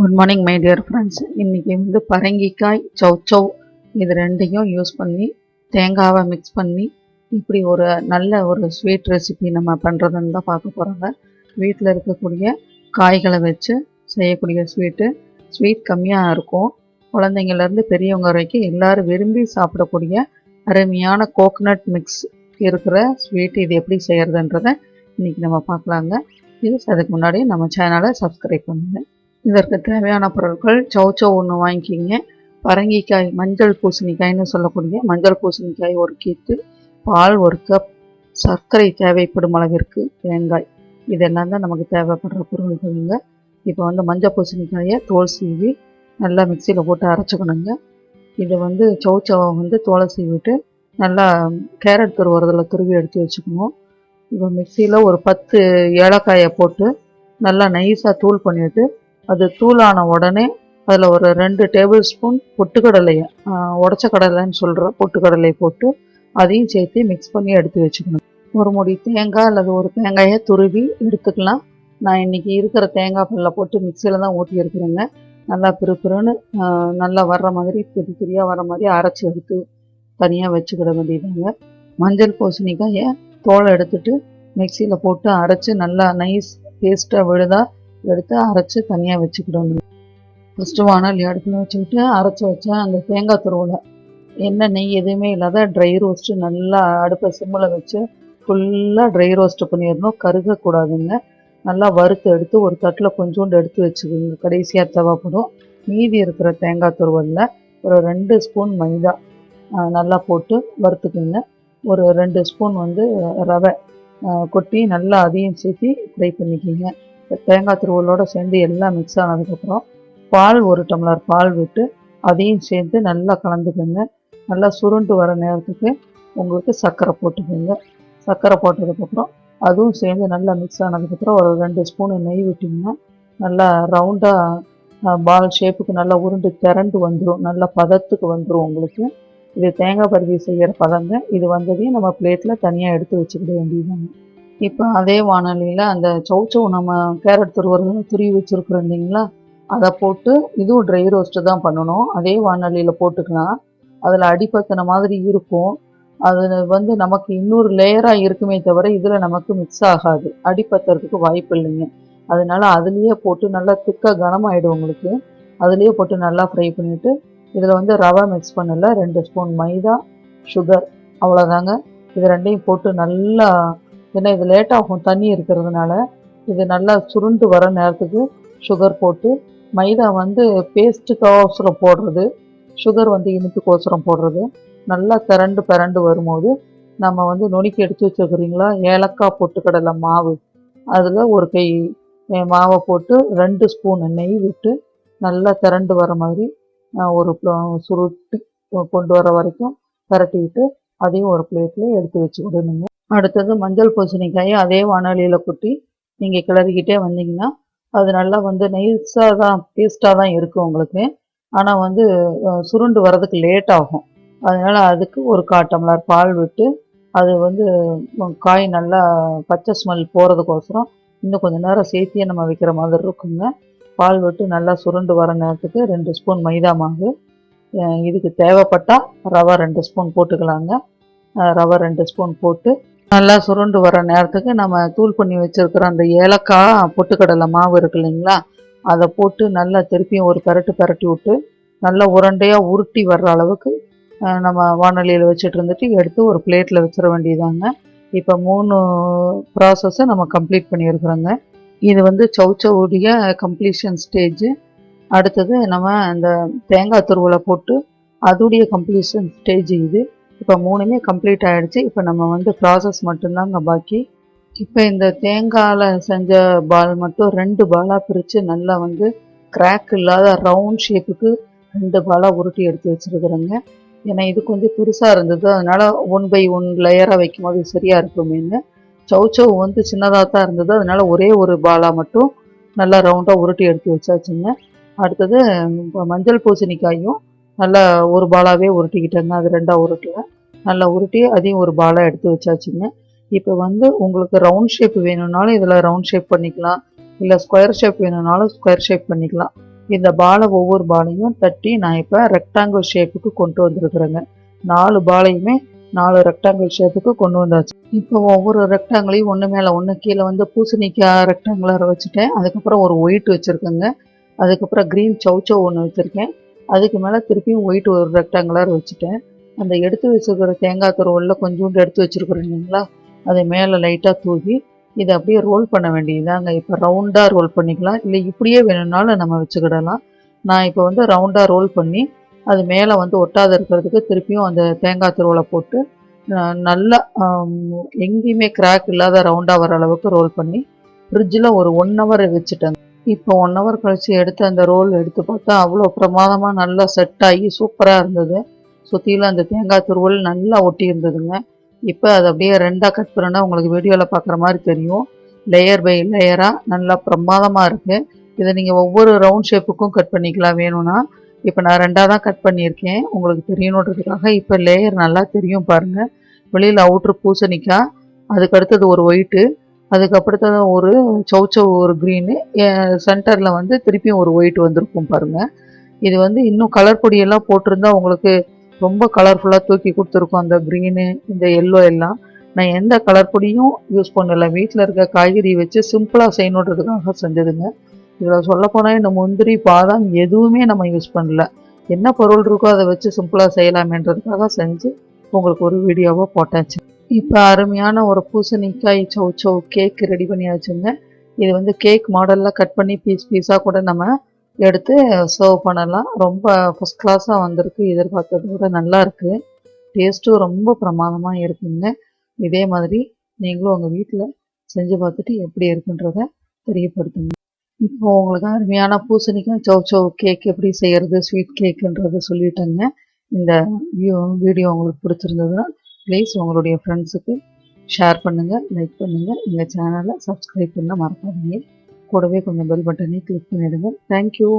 Good morning my dear friends. இன்றைக்கி வந்து பரங்கிக்காய் சௌ இது ரெண்டையும் யூஸ் பண்ணி தேங்காவை மிக்ஸ் பண்ணி இப்படி ஒரு நல்ல ஒரு ஸ்வீட் ரெசிபி நம்ம பண்ணுறதுன்னு தான் பார்க்க போகிறோங்க. வீட்டில் இருக்கக்கூடிய காய்களை வச்சு செய்யக்கூடிய ஸ்வீட் கம்மியாக இருக்கும். குழந்தைங்கள்லேருந்து பெரியவங்க வரைக்கும் எல்லோரும் விரும்பி சாப்பிடக்கூடிய அருமையான கோகனட் மிக்ஸ் இருக்கிற ஸ்வீட் இது எப்படி செய்கிறதுன்றதை இன்றைக்கி நம்ம பார்க்கலாங்க. அதுக்கு முன்னாடி நம்ம சேனலை சப்ஸ்கிரைப் பண்ணுங்கள். இதற்கு தேவையான பொருட்கள் சௌ ஒன்று வாங்கிக்கிங்க, பரங்கிக்காய் மஞ்சள் பூசணிக்காய்னு சொல்லக்கூடிய மஞ்சள் பூசணிக்காய் ஒரு கீத்து, பால் ஒரு கப், சர்க்கரை தேவைப்படும் அளவிற்கு, தேங்காய், இதெல்லாம் தான் நமக்கு தேவைப்படுற பொருள்களுங்க. இப்போ வந்து மஞ்சள் பூசணிக்காயை தோல் சீவி நல்லா மிக்சியில் போட்டு அரைச்சிக்கணுங்க. இது வந்து சௌவை வந்து தோலை சீவிட்டு நல்லா கேரட் துருவுறதில் துருவி எடுத்து வச்சுக்கணும். இப்போ மிக்சியில் ஒரு 10 ஏலக்காயை போட்டு நல்லா நைஸாக தூள் பண்ணிவிட்டு அது தூளான உடனே அதில் ஒரு 2 டேபிள் ஸ்பூன் பொட்டுக்கடலையை, உடச்ச கடலைன்னு சொல்கிற பொட்டுக்கடலை போட்டு அதையும் சேர்த்து மிக்ஸ் பண்ணி எடுத்து வச்சுக்கணும். ஒரு முடி தேங்காய் அல்லது ஒரு தேங்காயை துருவி எடுத்துக்கலாம். நான் இன்றைக்கி இருக்கிற தேங்காய் பல்ல போட்டு மிக்சியில் தான் ஊற்றி எடுக்கிறேங்க. நல்லா பிறுபிறுன்னு நல்லா வர்ற மாதிரி திரியாக வர மாதிரி அரைச்சி எடுத்து தனியாக வச்சுக்கிட வேண்டியதாங்க. மஞ்சள் பூசணிக்காயை தோலை எடுத்துட்டு மிக்சியில் போட்டு அரைச்சி நல்லா நைஸ் பேஸ்ட்டாக விழுதா எடுத்து அரைச்சி தனியாக வச்சுக்கிடணும். ஃபஸ்ட்டு வானல் அடுப்பில் வச்சுக்கிட்டு அரைச்சி வச்சேன் அந்த தேங்காய் துருவில் எண்ணெய் நெய் எதுவுமே இல்லாத ட்ரை ரோஸ்ட்டு நல்லா அடுப்பை சிம்மில் வச்சு ஃபுல்லாக ட்ரை ரோஸ்ட்டு பண்ணிடணும். கருகக்கூடாதுங்க. நல்லா வறுத்து எடுத்து ஒரு தட்டில் கொஞ்சோண்டு எடுத்து வச்சுக்கோங்க. கடைசியாக தேவைப்படும். மீதி இருக்கிற தேங்காய் துருவலில் ஒரு 2 ஸ்பூன் மைதா நல்லா போட்டு வறுத்துக்குங்க. ஒரு 2 ஸ்பூன் வந்து ரவை கொட்டி நல்லா அதையும் சேர்த்து ஃப்ரை பண்ணிக்கிங்க. தேங்காய் துருவலோடு சேர்ந்து எல்லாம் மிக்ஸ் ஆனதுக்கப்புறம் பால் 1 டம்ளர் பால் விட்டு அதையும் சேர்த்து நல்லா கலந்துக்கோங்க. நல்லா சுருண்டு வர நேரத்துக்கு உங்களுக்கு சர்க்கரை போட்டுக்கோங்க. சர்க்கரை போட்டதுக்கப்புறம் அதுவும் சேர்ந்து நல்லா மிக்ஸ் ஆனதுக்கப்புறம் ஒரு 2 ஸ்பூனு நெய் விட்டிங்கன்னா நல்லா ரவுண்டாக பால் ஷேப்புக்கு நல்லா உருண்டு திரண்டு வந்துடும். நல்லா பதத்துக்கு வந்துடும் உங்களுக்கு. இது தேங்காய் பருவி செய்கிற பதங்க. இது வந்ததையும் நம்ம பிளேட்டில் தனியாக எடுத்து வச்சுக்கிட வேண்டியதாங்க. இப்போ அதே வானொலியில் அந்த சௌ நம்ம கேரட் துருவி வச்சுருக்குறோம் இல்லைங்களா, அதை போட்டு இதுவும் ட்ரை ரோஸ்ட்டு தான் பண்ணணும். அதே வானொலியில் போட்டுக்கலாம். அதில் அடிப்பத்தின மாதிரி இருக்கும். அது வந்து நமக்கு இன்னொரு லேயராக இருக்குமே தவிர இதில் நமக்கு மிக்ஸ் ஆகாது. அடிப்பத்துறதுக்கு வாய்ப்பு இல்லைங்க. அதனால அதுலேயே போட்டு நல்லா திக்காக கனமாகிடும் உங்களுக்கு. அதுலேயே போட்டு நல்லா ஃப்ரை பண்ணிவிட்டு இதில் வந்து ரவை மிக்ஸ் பண்ணல, 2 ஸ்பூன் மைதா, சுகர், அவ்வளோதாங்க. இது ரெண்டையும் போட்டு நல்லா, ஏன்னா இது லேட்டாகும் தண்ணி இருக்கிறதுனால, இது நல்லா சுருண்டு வர நேரத்துக்கு சுகர் போட்டு, மைதா வந்து பேஸ்ட்டுக்கோசரம் போடுறது, சுகர் வந்து இனிப்புக்கோசரம் போடுறது, நல்லா பிறண்டு வரும்போது நம்ம வந்து நுணுக்கி எடுத்து வச்சுருக்கிறீங்களா ஏலக்காய் பொட்டுக்கடலை மாவு, அதில் ஒரு கை மாவை போட்டு 2 ஸ்பூன் நெய் விட்டு நல்லா திரண்டு வர மாதிரி ஒரு சுருட்டி கொண்டு வர வரைக்கும் பரட்டிக்கிட்டு அதையும் ஒரு பிளேட்டில் எடுத்து வச்சுக்கிடணுங்க. அடுத்தது மஞ்சள் பூசணிக்காயை அதே வானொலியில் கொட்டி நீங்கள் கிளறிக்கிட்டே வந்தீங்கன்னா அது நல்லா வந்து நைஸாக தான் பேஸ்ட்டாக தான் இருக்கும் உங்களுக்கு. ஆனால் வந்து சுருண்டு வர்றதுக்கு லேட் ஆகும். அதனால் அதுக்கு ஒரு 1/4 டம்ளர் பால் விட்டு அது வந்து காய் நல்லா பச்சை ஸ்மெல் போகிறதுக்கோசரம் இன்னும் கொஞ்சம் நேரம் சேர்த்தியே நம்ம வைக்கிற மாதிரி இருக்குங்க. பால் விட்டு நல்லா சுருண்டு வர நேரத்துக்கு 2 ஸ்பூன் மைதா மாவு, இதுக்கு தேவைப்பட்டால் ரவை 2 ஸ்பூன் போட்டுக்கலாங்க. ரவை 2 ஸ்பூன் போட்டு நல்லா சுருண்டு வர நேரத்துக்கு நம்ம தூள் பண்ணி வச்சுருக்கிற அந்த ஏலக்காய் பொட்டுக்கடலை மாவு இருக்கு இல்லைங்களா, அதை போட்டு நல்லா திருப்பியும் ஒரு பரட்டி விட்டு நல்லா உருண்டையாக உருட்டி வர்ற அளவுக்கு நம்ம வானொலியில் வச்சுட்டு இருந்துட்டு எடுத்து ஒரு பிளேட்டில் வச்சிட வேண்டியதாங்க. இப்போ 3 ப்ராசஸை நம்ம கம்ப்ளீட் பண்ணியிருக்கிறோங்க. இது வந்து சௌவுடைய கம்ப்ளீஷன் ஸ்டேஜு. அடுத்தது நம்ம அந்த தேங்காய் துருவலை போட்டு அதுடைய கம்ப்ளீஷன் ஸ்டேஜ் இது. இப்போ 3மே கம்ப்ளீட் ஆகிடுச்சு. இப்போ நம்ம வந்து ப்ராசஸ் மட்டும்தாங்க பாக்கி. இப்போ இந்த தேங்காயில் செஞ்ச பால் மட்டும் 2 பாலாக பிரித்து நல்லா வந்து கிராக் இல்லாத ரவுண்ட் ஷேப்புக்கு 2 பாலாக உருட்டி எடுத்து வச்சுருக்குறேங்க. ஏன்னா இது கொஞ்சம் பெருசாக இருந்தது, அதனால் 1 by 1 லேயராக வைக்கும் போது சரியாக இருக்குமேன்னு. சௌ வந்து சின்னதாக தான் இருந்தது, அதனால் ஒரே ஒரு பாலாக மட்டும் நல்லா ரவுண்டாக உருட்டி எடுத்து வச்சாச்சுங்க. அடுத்தது மஞ்சள் பூசணிக்காயும் நல்லா ஒரு பாலாகவே உருட்டிக்கிட்டேங்க. அது 2ஆக உருட்டல, நல்லா உருட்டி அதையும் ஒரு பாலாக எடுத்து வச்சாச்சுங்க. இப்போ வந்து உங்களுக்கு ரவுண்ட் ஷேப் வேணும்னாலும் இதில் ரவுண்ட் ஷேப் பண்ணிக்கலாம், இல்லை ஸ்கொயர் ஷேப் வேணும்னாலும் ஸ்கொயர் ஷேப் பண்ணிக்கலாம். இந்த பாலை ஒவ்வொரு பாலையும் தட்டி நான் இப்போ ரெக்டாங்கிள் ஷேப்புக்கு கொண்டு வந்திருக்கிறேங்க. 4 பாலையுமே 4 ரெக்டாங்கிள் ஷேப்புக்கு கொண்டு வந்தாச்சு. இப்போ ஒவ்வொரு ரெக்டாங்கிளையும் ஒன்று மேலே ஒன்று கீழே வந்து பூசணிக்காய் ரெக்டாங்குலர் வச்சுட்டேன். அதுக்கப்புறம் ஒரு ஒயிட் வச்சுருக்கேங்க. அதுக்கப்புறம் க்ரீன் சௌச்சௌ ஒன்று வச்சுருக்கேன். அதுக்கு மேலே திருப்பியும் ஒயிட் ஒரு ரெக்டாங்குலர் வச்சுட்டேன். அந்த எடுத்து வச்சுருக்கிற தேங்காய் துருவலில் கொஞ்சோண்டு எடுத்து வச்சுருக்குறேன் இல்லைங்களா, அதை மேலே லைட்டாக தூவி இதை அப்படியே ரோல் பண்ண வேண்டியதுதாங்க. இப்போ ரவுண்டாக ரோல் பண்ணிக்கலாம், இல்லை இப்படியே வேணும்னாலும் நம்ம வச்சுக்கிடலாம். நான் இப்போ வந்து ரவுண்டாக ரோல் பண்ணி அது மேலே வந்து ஒட்டாத இருக்கிறதுக்கு திருப்பியும் அந்த தேங்காய் துருவலை போட்டு நல்லா எங்கேயுமே கிராக் இல்லாத ரவுண்டாக வர அளவுக்கு ரோல் பண்ணி ஃப்ரிட்ஜில் ஒரு 1 ஹவர் வச்சுட்டேங்க. இப்போ 1 ஹவர் கழித்து எடுத்து அந்த ரோல் எடுத்து பார்த்தா அவ்வளோ பிரமாதமாக நல்லா செட் ஆகி சூப்பராக இருந்தது. சுற்றிலும் அந்த தேங்காய் துருவல் நல்லா ஒட்டி இருந்ததுங்க. இப்போ அதை அப்படியே 2ஆக கட் பண்ணால் உங்களுக்கு வீடியோவில் பார்க்குற மாதிரி தெரியும். லேயர் பை லேயராக நல்லா பிரமாதமாக இருக்குது. இதை நீங்கள் ஒவ்வொரு ரவுண்ட் ஷேப்புக்கும் கட் பண்ணிக்கலாம் வேணும்னா. இப்போ நான் 2ஆக தான் கட் பண்ணியிருக்கேன் உங்களுக்கு தெரியணுன்றதுக்காக. இப்போ லேயர் நல்லா தெரியும் பாருங்கள். வெளியில் அவுட்ரு பூசணிக்காய், அதுக்கு அடுத்தது ஒரு ஒயிட்டு, அதுக்கப்புறத்தது ஒரு சௌச்சௌ ஒரு க்ரீனு, சென்டரில் வந்து திருப்பியும் ஒரு ஒயிட் வந்திருக்கும் பாருங்கள். இது வந்து இன்னும் கலர் பொடியெல்லாம் போட்டிருந்தா உங்களுக்கு ரொம்ப கலர்ஃபுல்லாக தூக்கி கொடுத்துருக்கோம். அந்த க்ரீனு இந்த எல்லோ எல்லாம் நான் எந்த கலர் பொடியும் யூஸ் பண்ணலை. வீட்டில் இருக்க காய்கறி வச்சு சிம்பிளாக செய்யணுன்றதுக்காக செஞ்சதுங்க. இதில் சொல்லப்போனால் இந்த முந்திரி பாதாம் எதுவுமே நம்ம யூஸ் பண்ணல. என்ன பொருள் இருக்கோ அதை வச்சு சிம்பிளாக செய்யலாமேன்றதுக்காக செஞ்சு உங்களுக்கு ஒரு வீடியோவாக போட்டாச்சு. இப்போ அருமையான ஒரு பூசணிக்காய் சௌச்சௌ கேக் ரெடி பண்ணியாச்சுங்க. இது வந்து கேக் மாடலில் கட் பண்ணி பீஸ் பீஸாக கூட நம்ம எடுத்து சர்வ் பண்ணலாம். ரொம்ப ஃபஸ்ட் கிளாஸாக வந்திருக்கு. எதிர்பார்த்ததை விட நல்லா இருக்குது. டேஸ்ட்டும் ரொம்ப பிரமாதமாக இருக்குங்க. இதே மாதிரி நீங்களும் உங்கள் வீட்டில் செஞ்சு பார்த்துட்டு எப்படி இருக்குன்றத தெரியப்படுத்துங்க. இப்போ உங்களுக்கு அருமையான பூசணிக்காய் சௌச்சௌ கேக் எப்படி செய்கிறது, ஸ்வீட் கேக்குன்றதை சொல்லிட்டேங்க. இந்த வீடியோ உங்களுக்கு பிடிச்சிருந்ததுன்னா ப்ளீஸ் உங்களுடைய ஃப்ரெண்ட்ஸுக்கு ஷேர் பண்ணுங்கள், லைக் பண்ணுங்கள். எங்கள் சேனலை சப்ஸ்கிரைப் பண்ண மறக்காதீங்க. கூடவே கொஞ்சம் பெல் பட்டனையும் கிளிக் பண்ணிவிடுங்க. தேங்க்யூ.